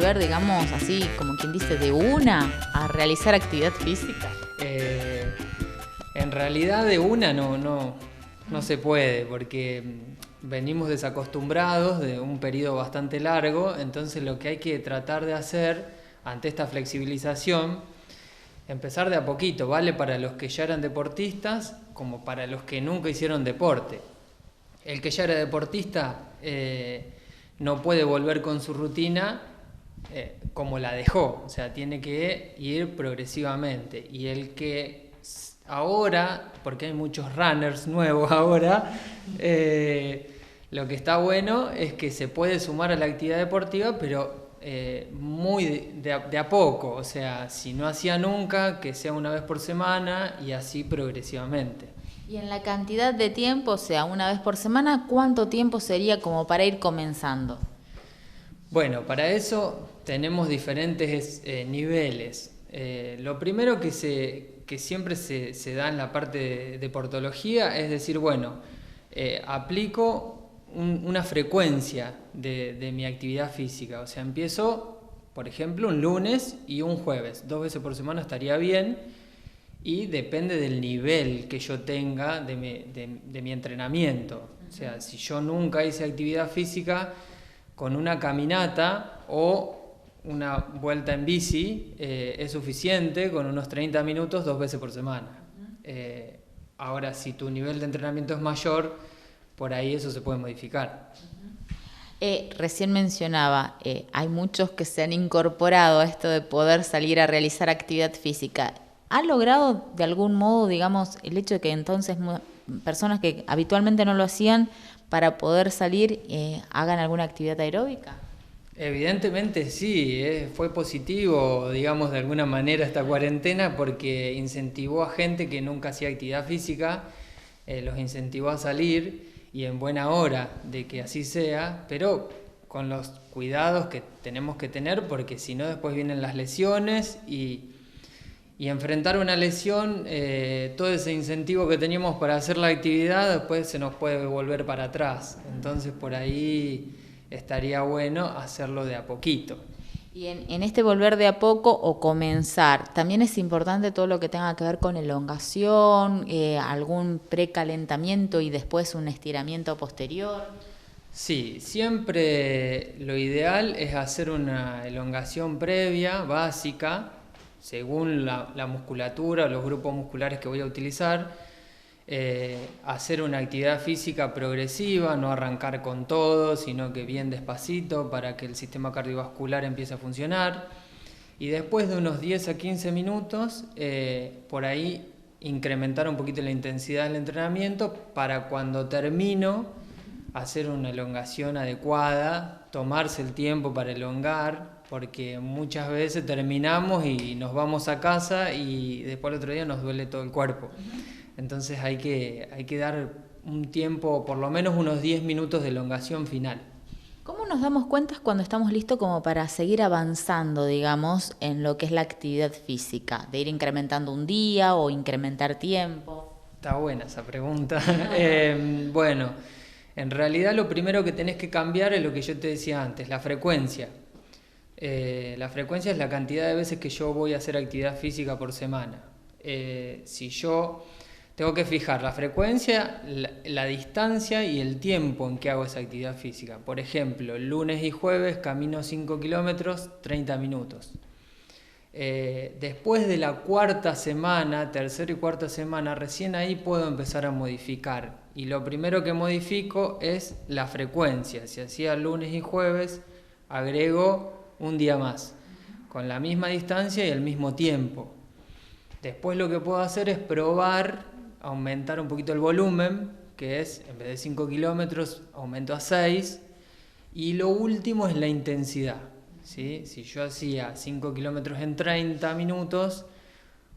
volver, digamos, así como quien dice, de una a realizar actividad física? En realidad de una no se puede, porque venimos desacostumbrados de un periodo bastante largo, entonces lo que hay que tratar de hacer ante esta flexibilización, empezar de a poquito, vale para los que ya eran deportistas como para los que nunca hicieron deporte. El que ya era deportista no puede volver con su rutina como la dejó, o sea, tiene que ir progresivamente. Y el que ahora, porque hay muchos runners nuevos ahora, lo que está bueno es que se puede sumar a la actividad deportiva, pero muy de a poco, o sea, si no hacía nunca, que sea una vez por semana y así progresivamente. Y en la cantidad de tiempo, o sea, una vez por semana, ¿cuánto tiempo sería como para ir comenzando? Bueno, para eso tenemos diferentes niveles. Lo primero que siempre se da en la parte de deportología es decir, bueno, aplico una frecuencia de mi actividad física. O sea, empiezo, por ejemplo, un lunes y un jueves. 2 veces por semana estaría bien y depende del nivel que yo tenga de mi entrenamiento. O sea, si yo nunca hice actividad física, con una caminata o una vuelta en bici es suficiente, con unos 30 minutos 2 veces por semana. Ahora, si tu nivel de entrenamiento es mayor, por ahí eso se puede modificar. Recién mencionaba, hay muchos que se han incorporado a esto de poder salir a realizar actividad física. ¿Ha logrado de algún modo, digamos, el hecho de que entonces personas que habitualmente no lo hacían para poder salir hagan alguna actividad aeróbica? Evidentemente sí, fue positivo, digamos, de alguna manera esta cuarentena porque incentivó a gente que nunca hacía actividad física, los incentivó a salir y en buena hora de que así sea, pero con los cuidados que tenemos que tener porque si no después vienen las lesiones y enfrentar una lesión, todo ese incentivo que teníamos para hacer la actividad después se nos puede volver para atrás. Entonces por ahí estaría bueno hacerlo de a poquito. Y en este volver de a poco o comenzar, también es importante todo lo que tenga que ver con elongación, algún precalentamiento y después un estiramiento posterior. Sí, siempre lo ideal es hacer una elongación previa, básica, según la musculatura o los grupos musculares que voy a utilizar, hacer una actividad física progresiva, no arrancar con todo, sino que bien despacito para que el sistema cardiovascular empiece a funcionar. Y después de unos 10 a 15 minutos, por ahí incrementar un poquito la intensidad del entrenamiento para cuando termino hacer una elongación adecuada, tomarse el tiempo para elongar, porque muchas veces terminamos y nos vamos a casa y después el otro día nos duele todo el cuerpo. Entonces hay que dar un tiempo, por lo menos unos 10 minutos de elongación final. ¿Cómo nos damos cuenta cuando estamos listos como para seguir avanzando, digamos, en lo que es la actividad física? De ir incrementando un día o incrementar tiempo. Está buena esa pregunta. Bueno, en realidad lo primero que tenés que cambiar es lo que yo te decía antes, la frecuencia. La frecuencia es la cantidad de veces que yo voy a hacer actividad física por semana. Si yo tengo que fijar la frecuencia, la distancia y el tiempo en que hago esa actividad física. Por ejemplo, lunes y jueves camino 5 kilómetros, 30 minutos. Después de la cuarta semana, tercera y cuarta semana, recién ahí puedo empezar a modificar. Y lo primero que modifico es la frecuencia. Si hacía lunes y jueves, agrego un día más, con la misma distancia y el mismo tiempo. Después lo que puedo hacer es probar, aumentar un poquito el volumen, que es, en vez de 5 kilómetros, aumento a 6. Y lo último es la intensidad. ¿Sí? Si yo hacía 5 kilómetros en 30 minutos,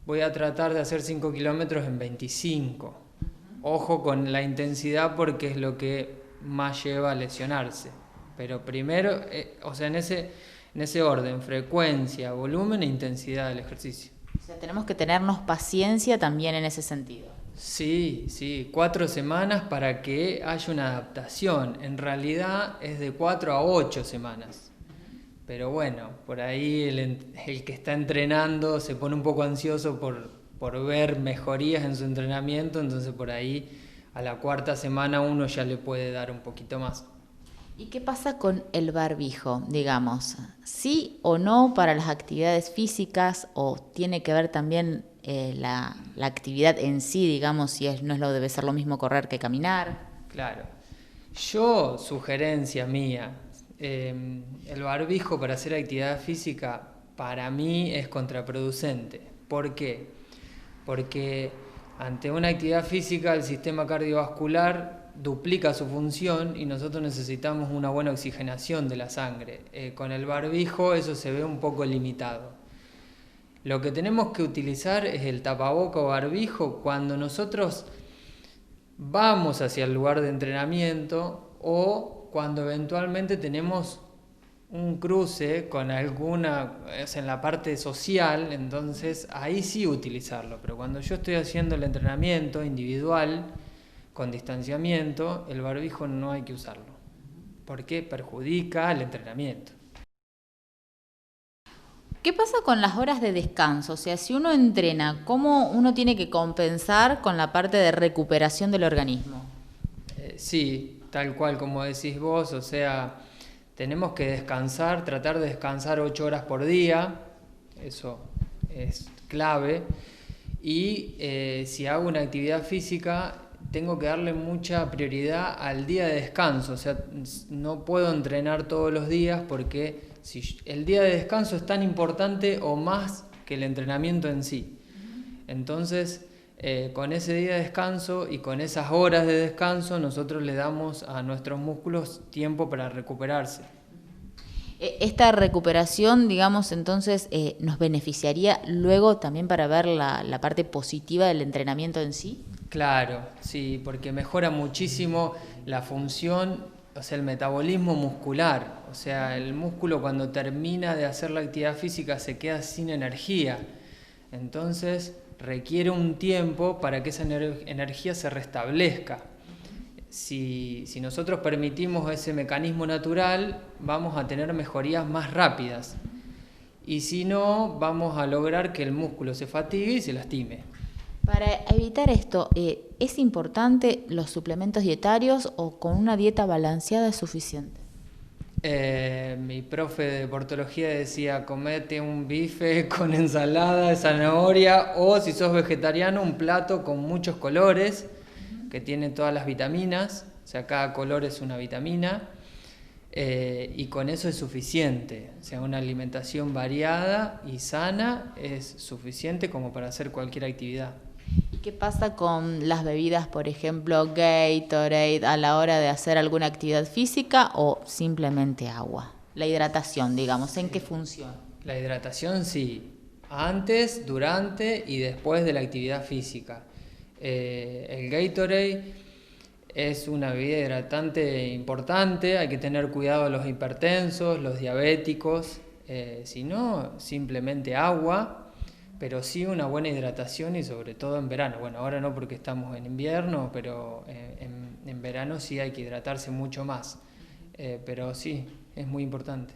voy a tratar de hacer 5 kilómetros en 25. Ojo con la intensidad porque es lo que más lleva a lesionarse. Pero primero, o sea, en ese orden, frecuencia, volumen e intensidad del ejercicio. O sea, tenemos que tenernos paciencia también en ese sentido. Sí, 4 semanas para que haya una adaptación. En realidad es de 4 a 8 semanas. Pero bueno, por ahí el que está entrenando se pone un poco ansioso por ver mejorías en su entrenamiento, entonces por ahí a la cuarta semana uno ya le puede dar un poquito más. ¿Y qué pasa con el barbijo, digamos? ¿Sí o no para las actividades físicas o tiene que ver también la actividad en sí, digamos, si no es debe ser lo mismo correr que caminar? Claro. Yo, sugerencia mía, el barbijo para hacer actividad física para mí es contraproducente. ¿Por qué? Porque ante una actividad física el sistema cardiovascular duplica su función y nosotros necesitamos una buena oxigenación de la sangre. Con el barbijo eso se ve un poco limitado. Lo que tenemos que utilizar es el tapaboca o barbijo cuando nosotros vamos hacia el lugar de entrenamiento o cuando eventualmente tenemos un cruce con alguna, en la parte social, entonces ahí sí utilizarlo. Pero cuando yo estoy haciendo el entrenamiento individual, con distanciamiento, el barbijo no hay que usarlo, porque perjudica el entrenamiento. ¿Qué pasa con las horas de descanso? O sea, si uno entrena, ¿cómo uno tiene que compensar con la parte de recuperación del organismo? Sí, tal cual como decís vos, o sea, tenemos que descansar, tratar de descansar 8 horas por día, eso es clave. Y si hago una actividad física, tengo que darle mucha prioridad al día de descanso, o sea, no puedo entrenar todos los días porque si el día de descanso es tan importante o más que el entrenamiento en sí. Entonces, con ese día de descanso y con esas horas de descanso, nosotros le damos a nuestros músculos tiempo para recuperarse. Esta recuperación, digamos, entonces nos beneficiaría luego también para ver la parte positiva del entrenamiento en sí. Claro, sí, porque mejora muchísimo la función, o sea, el metabolismo muscular. O sea, el músculo cuando termina de hacer la actividad física se queda sin energía. Entonces requiere un tiempo para que esa energía se restablezca. Si nosotros permitimos ese mecanismo natural, vamos a tener mejorías más rápidas. Y si no, vamos a lograr que el músculo se fatigue y se lastime. Para evitar esto, ¿es importante los suplementos dietarios o con una dieta balanceada es suficiente? Mi profe de deportología decía, comete un bife con ensalada de zanahoria o si sos vegetariano un plato con muchos colores que tiene todas las vitaminas, o sea, cada color es una vitamina y con eso es suficiente, o sea, una alimentación variada y sana es suficiente como para hacer cualquier actividad. ¿Y qué pasa con las bebidas, por ejemplo, Gatorade, a la hora de hacer alguna actividad física o simplemente agua? La hidratación, digamos, ¿en qué funciona? La hidratación sí, antes, durante y después de la actividad física. El Gatorade es una bebida hidratante importante, hay que tener cuidado de los hipertensos, los diabéticos, si no, simplemente agua, pero sí una buena hidratación y sobre todo en verano. Bueno, ahora no porque estamos en invierno, pero en verano sí hay que hidratarse mucho más. Pero sí, es muy importante.